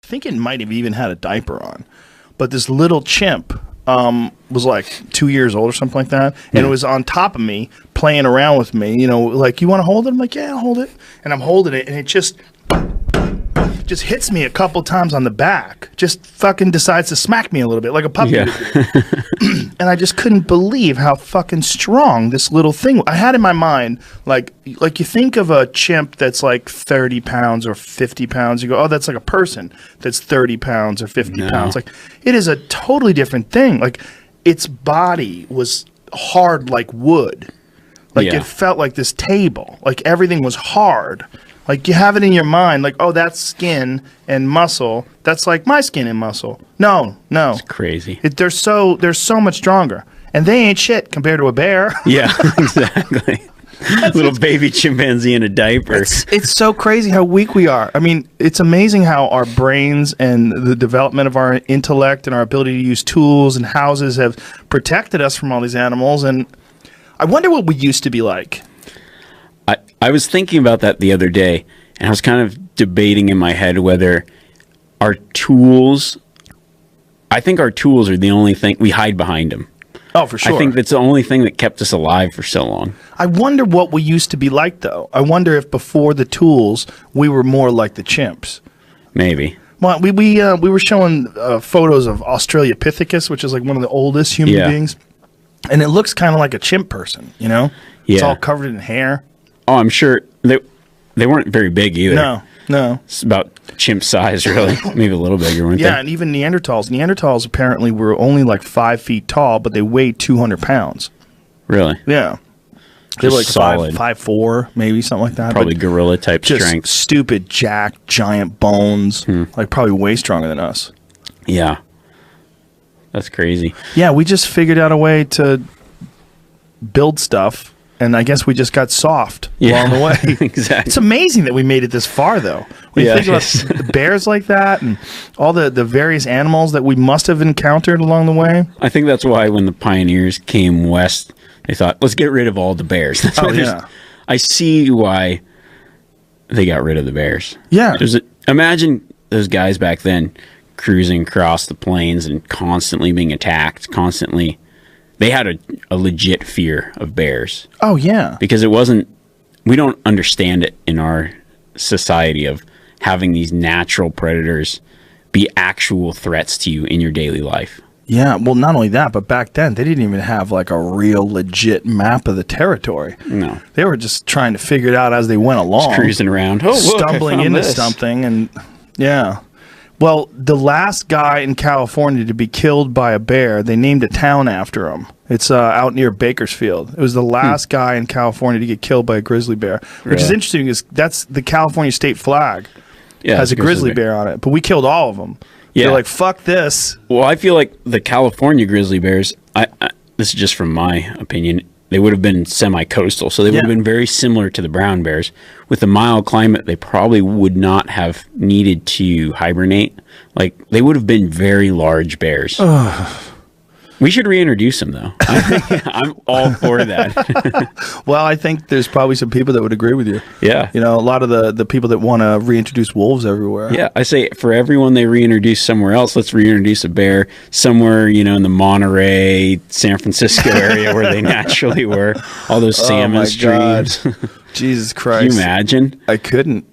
think it might have even had a diaper on. But this little chimp was like 2 years old or something like that. And it was on top of me, playing around with me. You know, like, you want to hold it? I'm like, yeah, I'll hold it. And I'm holding it, and it just hits me a couple times on the back. Just fucking decides to smack me a little bit, like a puppy would do. And I just couldn't believe how fucking strong this little thing. I had in my mind, like you think of a chimp that's like 30 pounds or 50 pounds. You go, oh, that's like a person that's 30 pounds or 50 pounds. Like, it is a totally different thing. Like, its body was hard like wood. Like, it felt like this table. Like, everything was hard. Like, you have it in your mind, like, oh, that's skin and muscle. That's like my skin and muscle. No. It's crazy. They're so much stronger. And they ain't shit compared to a bear. Yeah, exactly. Little baby chimpanzee in a diaper. It's so crazy how weak we are. I mean, it's amazing how our brains and the development of our intellect and our ability to use tools and houses have protected us from all these animals. And I wonder what we used to be like. I was thinking about that the other day, and I was kind of debating in my head whether our tools, I think our tools are the only thing, we hide behind them. Oh, for sure. I think that's the only thing that kept us alive for so long. I wonder what we used to be like, though. I wonder if before the tools, we were more like the chimps. Maybe. Well, we were showing photos of Australopithecus, which is like one of the oldest human beings. And it looks kind of like a chimp person, you know? Yeah. It's all covered in hair. Oh, I'm sure they weren't very big either. No. It's about chimp size, really. Maybe a little bigger, weren't they? Yeah, and even Neanderthals. Neanderthals apparently were only like 5 feet tall, but they weighed 200 pounds. Really? Yeah. They were like solid. 5'4", maybe something like that. Probably gorilla type strength. Stupid, jacked, giant bones. Like, probably way stronger than us. Yeah. That's crazy. Yeah, we just figured out a way to build stuff. And I guess we just got soft along the way. Exactly. It's amazing that we made it this far, though. When you think about bears like that and all the various animals that we must have encountered along the way. I think that's why when the pioneers came west, they thought, let's get rid of all the bears. That's why I see why they got rid of the bears. Yeah. Imagine those guys back then cruising across the plains and constantly being attacked, constantly. They had a legit fear of bears. Oh, yeah. Because we don't understand it in our society of having these natural predators be actual threats to you in your daily life. Yeah, well, not only that, but back then, they didn't even have like a real legit map of the territory. No. They were just trying to figure it out as they went along. Just cruising around. Oh, look, stumbling into something. And yeah. Well, the last guy in California to be killed by a bear, they named a town after him. It's out near Bakersfield. It was the last guy in California to get killed by a grizzly bear, which is interesting because that's the California state flag. Yeah, has a grizzly bear on it, but we killed all of them. Yeah. They're like, fuck this. Well, I feel like the California grizzly bears, this is just from my opinion, they would have been semi-coastal, so they would have been very similar to the brown bears. With the mild climate, they probably would not have needed to hibernate. Like, they would have been very large bears. We should reintroduce them, though. I'm all for that. Well, I think there's probably some people that would agree with you. Yeah. You know, a lot of the people that want to reintroduce wolves everywhere. Yeah, I say for everyone they reintroduce somewhere else, let's reintroduce a bear somewhere, you know, in the Monterey, San Francisco area where they naturally were. All those salmon streams. Jesus Christ. Can you imagine? I couldn't.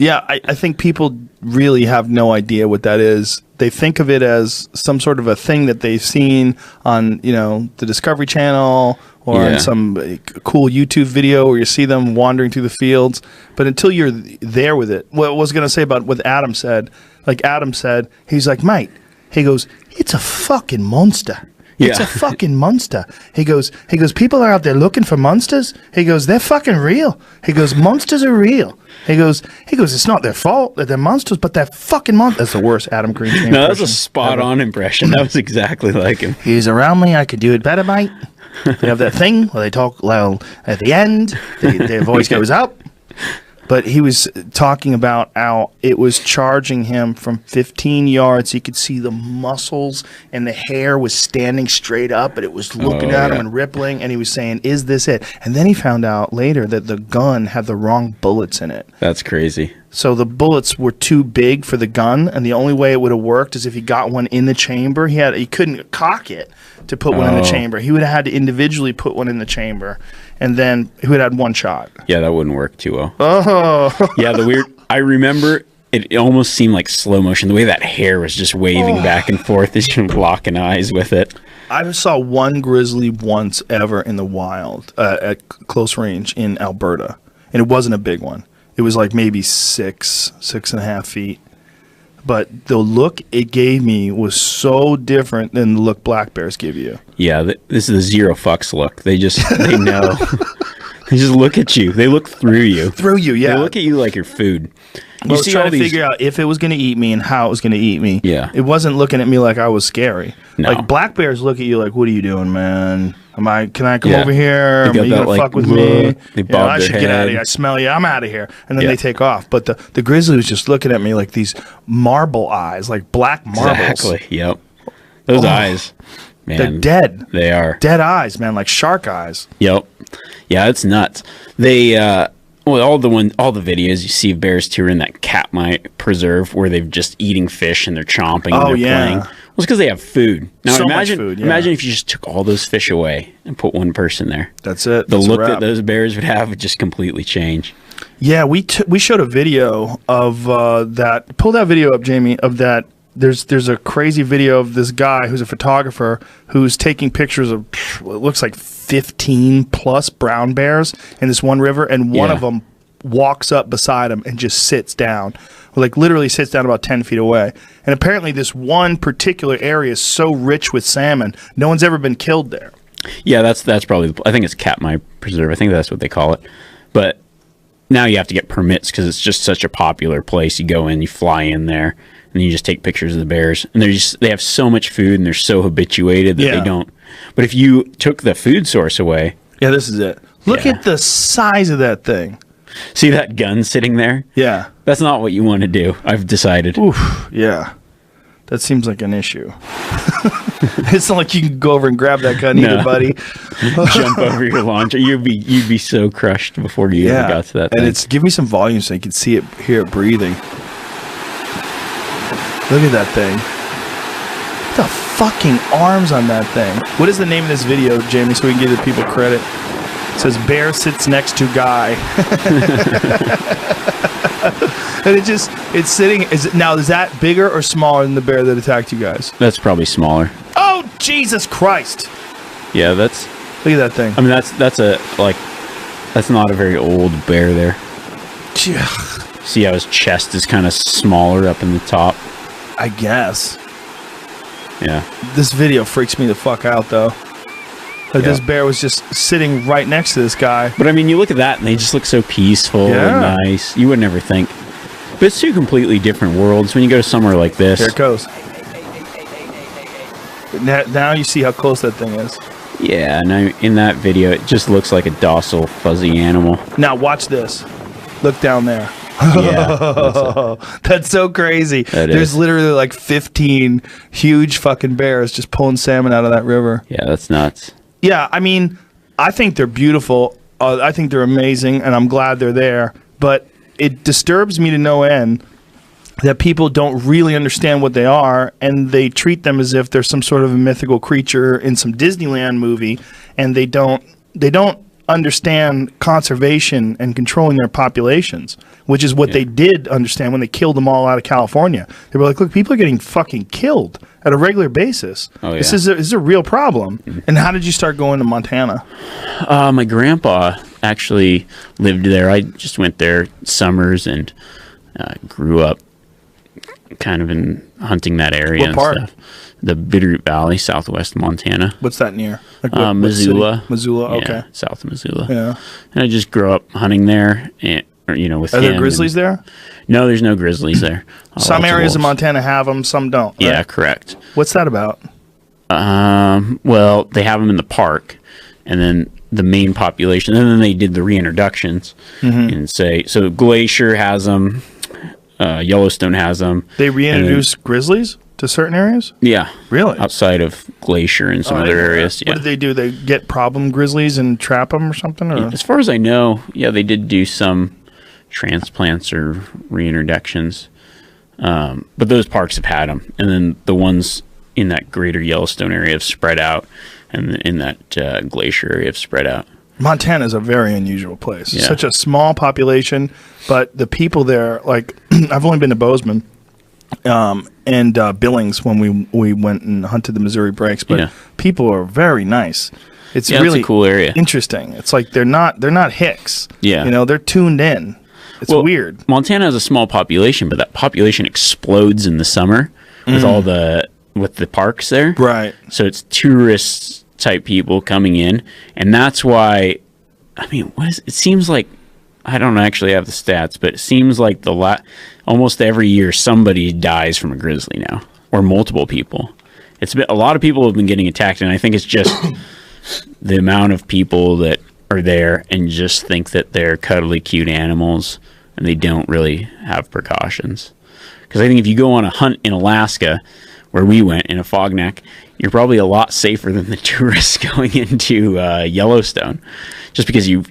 Yeah, I think people really have no idea what that is. They think of it as some sort of a thing that they've seen on, you know, the Discovery Channel or on some cool YouTube video where you see them wandering through the fields. But until you're there with it, what I was going to say about what Adam said, like Adam said, he's like, mate, he goes, it's a fucking monster. It's a fucking monster. He goes, people are out there looking for monsters. He goes, they're fucking real. He goes, monsters are real. He goes, it's not their fault that they're monsters, but they're fucking monsters. That's the worst Adam Green. No, that's a spot-on impression. That was exactly like him. He's around me. I could do it better, mate. They have that thing where they talk loud at the end. Their voice goes up. But he was talking about how it was charging him from 15 yards. He could see the muscles and the hair was standing straight up, but it was looking at him and rippling. And he was saying, is this it? And then he found out later that the gun had the wrong bullets in it. That's crazy. So the bullets were too big for the gun, and the only way it would have worked is if he got one in the chamber. He couldn't cock it to put one in the chamber. He would have had to individually put one in the chamber, and then he would have had one shot. Yeah, that wouldn't work too well. Oh. Yeah, I remember it almost seemed like slow motion. The way that hair was just waving back and forth as you're locking eyes with it. I saw one grizzly once ever in the wild at close range in Alberta, and it wasn't a big one. It was like maybe 6.5 feet. But the look it gave me was so different than the look black bears give you. Yeah, this is the zero fucks look. They know. They just look at you. They look through you. Through you, yeah. They look at you like your food. I was trying to figure out if it was going to eat me and how it was going to eat me. Yeah. It wasn't looking at me like I was scary. No. Like black bears look at you like, what are you doing, man? Can I come over here? Are you going to fuck with me? I should get out of here. I smell you. I'm out of here. And then they take off. But the grizzly was just looking at me like these marble eyes, like black marbles. Exactly. Yep. Those eyes, man. They're dead. They are. Dead eyes, man, like shark eyes. Yep. Yeah, it's nuts. They all the videos you see of bears too are in that Katmai preserve where they're just eating fish and they're chomping and they're playing. Well, it's because they have food. Now imagine, much food, imagine if you just took all those fish away and put one person there. That's it. The look that those bears would have would just completely change. Yeah, we showed a video of that. Pull that video up, Jamie. Of that. There's a crazy video of this guy who's a photographer who's taking pictures of what looks like 15 plus brown bears in this one river, and one of them walks up beside him and just sits down, like literally sits down about 10 feet away. And apparently this one particular area is so rich with salmon, no one's ever been killed there. Yeah, that's probably, I think it's Katmai Preserve. I think that's what they call it. But now you have to get permits because it's just such a popular place. You go in, you fly in there, and you just take pictures of the bears. And they have so much food and they're so habituated that they don't. But if you took the food source away. Yeah, this is it. Look at the size of that thing. See that gun sitting there? Yeah. That's not what you want to do, I've decided. Oof, yeah. That seems like an issue. It's not like you can go over and grab that gun either, buddy. Jump over your launcher. You'd be so crushed before you ever got to that thing. And give me some volume so you can see it, hear it breathing. Look at that thing. Look at the fucking arms on that thing. What is the name of this video, Jamie, so we can give the people credit? It says bear sits next to guy. And it's sitting. Is that bigger or smaller than the bear that attacked you guys? That's probably smaller. Oh, Jesus Christ. Yeah, look at that thing. I mean, that's not a very old bear there. See how his chest is kind of smaller up in the top? I guess. Yeah. This video freaks me the fuck out, though. This bear was just sitting right next to this guy. But I mean, you look at that and they just look so peaceful and nice. You would never think. But it's two completely different worlds when you go to somewhere like this. Here it goes. Now you see how close that thing is. Yeah, and in that video, it just looks like a docile, fuzzy animal. Now watch this. Look down there. Yeah, that's so crazy. There's literally like 15 huge fucking bears just pulling salmon out of that river. Yeah, that's nuts. Yeah, I mean, I think they're beautiful. I think they're amazing, and I'm glad they're there. But it disturbs me to no end that people don't really understand what they are, and they treat them as if they're some sort of a mythical creature in some Disneyland movie, and they don't understand conservation and controlling their populations, which is what they did understand when they killed them all out of California. They were like, look, people are getting fucking killed at a regular basis. Oh, yeah. This is a real problem. Mm-hmm. And how did you start going to Montana? My grandpa actually lived there. I just went there summers and grew up kind of in hunting that area. What part? And stuff. The Bitterroot Valley, southwest Montana. What's that near? Like Missoula. Missoula, okay. Yeah, south of Missoula. Yeah. And I just grew up hunting there, and with him. Are there grizzlies there? No, there's no grizzlies there. Some areas of Montana have them, some don't. Right? Yeah, correct. What's that about? Well, they have them in the park, and then the main population, and then they did the reintroductions, and so Glacier has them, Yellowstone has them. They reintroduce grizzlies to certain areas? Yeah. Really? Outside of Glacier and some other areas. Yeah. What did they do? They get problem grizzlies and trap them or something? Or? As far as I know, yeah, they did do some transplants or reintroductions. But those parks have had them, and then the ones in that greater Yellowstone area have spread out, and in that glacier area have spread out. Montana is a very unusual place. Yeah. Such a small population, but the people there, like, I've only been to Bozeman and Billings when we went and hunted the Missouri Breaks, but people are very nice. It's really a cool area. Interesting. It's like they're not Hicks. Yeah. You know, they're tuned in. It's weird. Montana has a small population, but that population explodes in the summer with the parks there. Right. So it's tourists type people coming in, and that's why, I mean, it seems like, I don't actually have the stats, but it seems like almost every year somebody dies from a grizzly now, or multiple people. A lot of people have been getting attacked, and I think it's just the amount of people that are there and just think that they're cuddly, cute animals, and they don't really have precautions. Because I think if you go on a hunt in Alaska, where we went in a fogneck, you're probably a lot safer than the tourists going into Yellowstone, just because you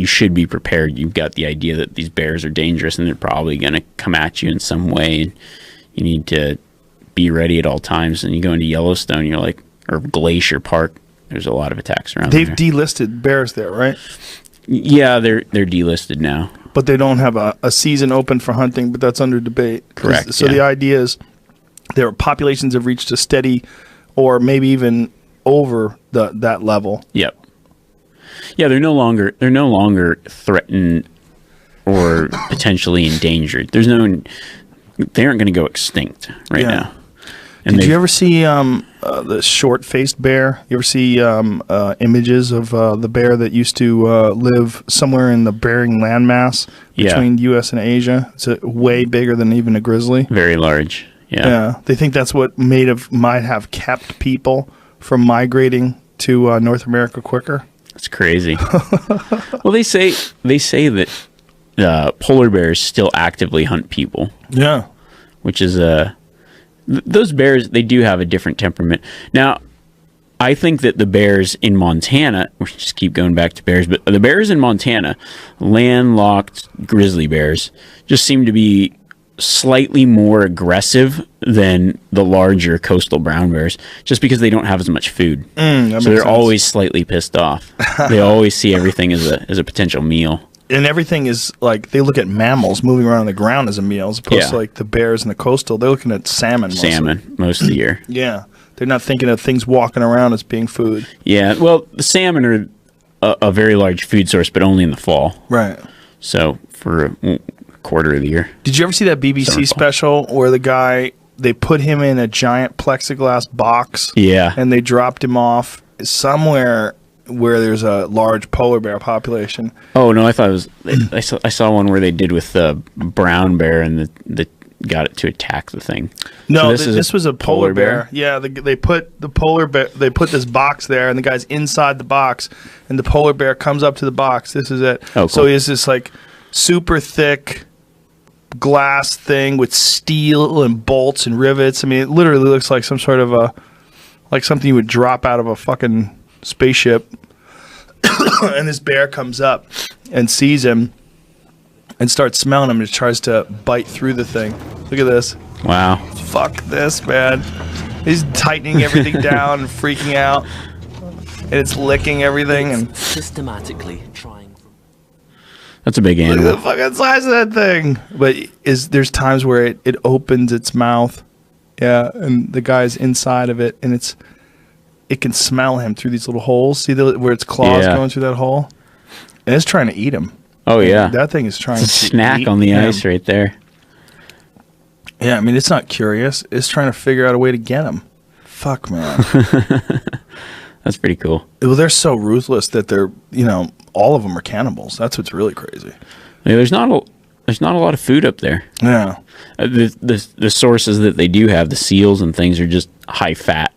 should be prepared. You've got the idea that these bears are dangerous and they're probably going to come at you in some way, and you need to be ready at all times. And you go into Yellowstone, you're like, or Glacier Park, there's a lot of attacks around. They've delisted bears there, right? Yeah, they're delisted now, but they don't have a season open for hunting. But that's under debate. Correct. So the idea is their populations have reached a steady, or maybe even over that level. Yep. Yeah, they're no longer threatened or potentially endangered. They aren't going to go extinct right now. And did you ever see the short-faced bear? You ever see images of the bear that used to live somewhere in the Bering landmass between U.S. and Asia? It's way bigger than even a grizzly. Very large. Yeah. They think that's what might have kept people from migrating to North America quicker. That's crazy. Well, they say that polar bears still actively hunt people. Yeah. Which is those bears, they do have a different temperament. Now, I think that the bears in Montana, we just keep going back to bears, but the bears in Montana, landlocked grizzly bears, just seem to be slightly more aggressive than the larger coastal brown bears, just because they don't have as much food. So they're always slightly pissed off. They always see everything as a potential meal. And everything is like, they look at mammals moving around on the ground as a meal, as opposed to like the bears in the coastal. They're looking at salmon most of the year. Yeah. They're not thinking of things walking around as being food. Yeah. Well, the salmon are a very large food source, but only in the fall. Right. So for a quarter of the year. Did you ever see that BBC special where they put him in a giant plexiglass box? Yeah. And they dropped him off somewhere where there's a large polar bear population. Oh no, I thought it was. I saw one where they did with the brown bear and the got it to attack the thing. No, so this was a polar bear. Yeah, they put the polar bear. They put this box there, and the guy's inside the box, and the polar bear comes up to the box. This is it. Oh, cool. So he has this like super thick glass thing with steel and bolts and rivets. I mean, it literally looks like some sort of like something you would drop out of a fucking spaceship. And this bear comes up and sees him and starts smelling him and tries to bite through the thing. Look at this. Wow. Fuck this, man. He's tightening everything down and freaking out. And it's licking everything and systematically trying. That's a big animal. Look at the fucking size of that thing. But there's times where it opens its mouth. Yeah, and the guy's inside of it, and it can smell him through these little holes. See where its claws going through that hole? And it's trying to eat him. Oh, yeah. That thing is trying to snack on the ice right there. Yeah, I mean, it's not curious. It's trying to figure out a way to get him. Fuck, man. That's pretty cool. Well, they're so ruthless that they're, all of them are cannibals. That's what's really crazy. Yeah, there's not a lot of food up there. Yeah. The sources that they do have, the seals and things, are just high fat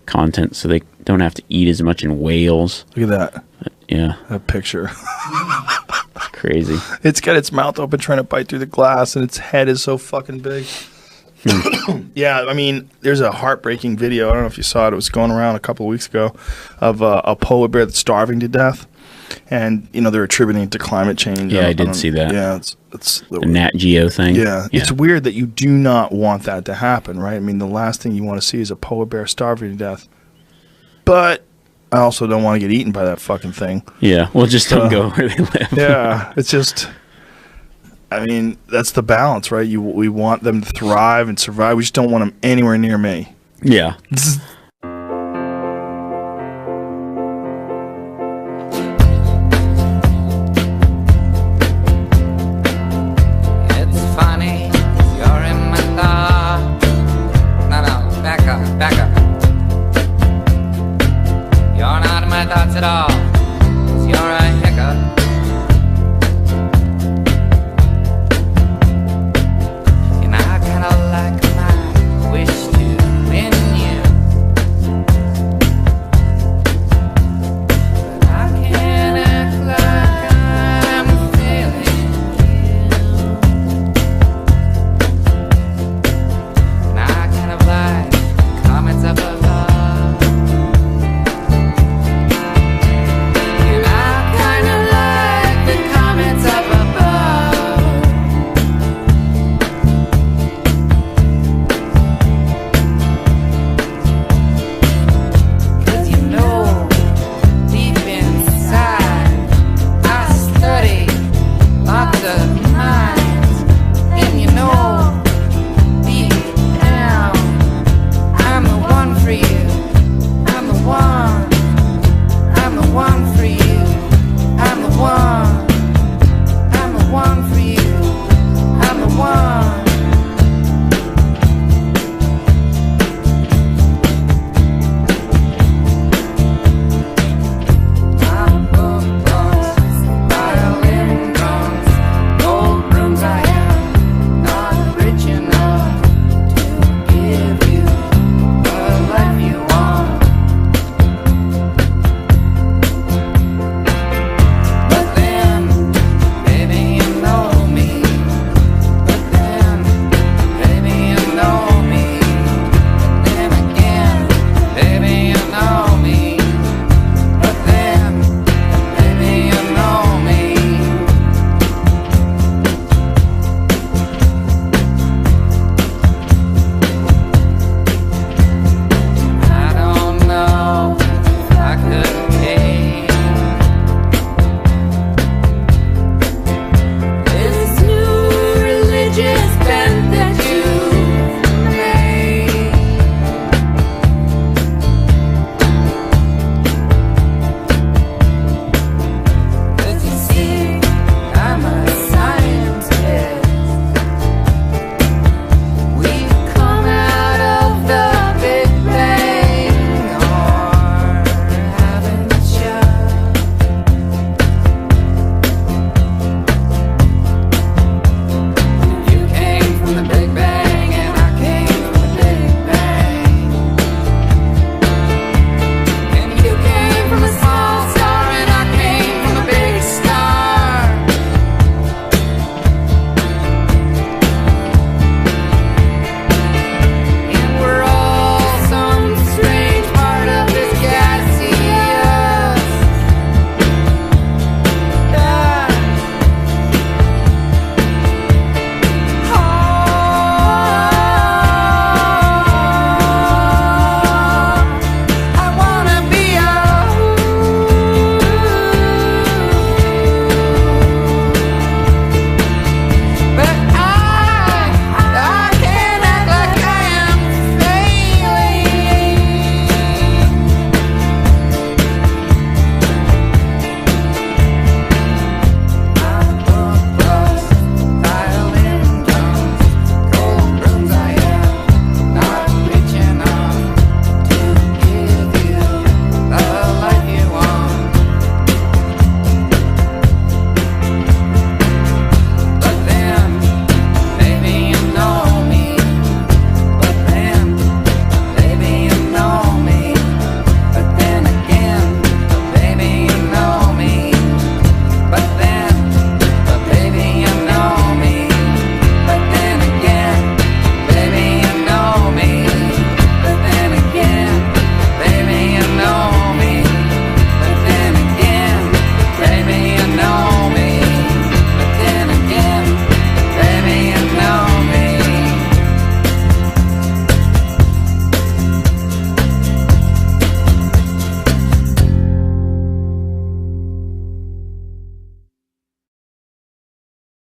content, so they don't have to eat as much in whales. Look at that. Yeah. That picture. Crazy. It's got its mouth open trying to bite through the glass, and its head is so fucking big. Yeah, I mean, there's a heartbreaking video. I don't know if you saw it. It was going around a couple of weeks ago of a polar bear that's starving to death. And they're attributing it to climate change. Yeah, I did see that. Yeah, it's the Nat Geo thing. Yeah, it's weird that you do not want that to happen, right? I mean, the last thing you want to see is a polar bear starving to death. But I also don't want to get eaten by that fucking thing. Yeah, well, just don't go where they live. Yeah, it's just. I mean, that's the balance, right? We want them to thrive and survive. We just don't want them anywhere near me. Yeah.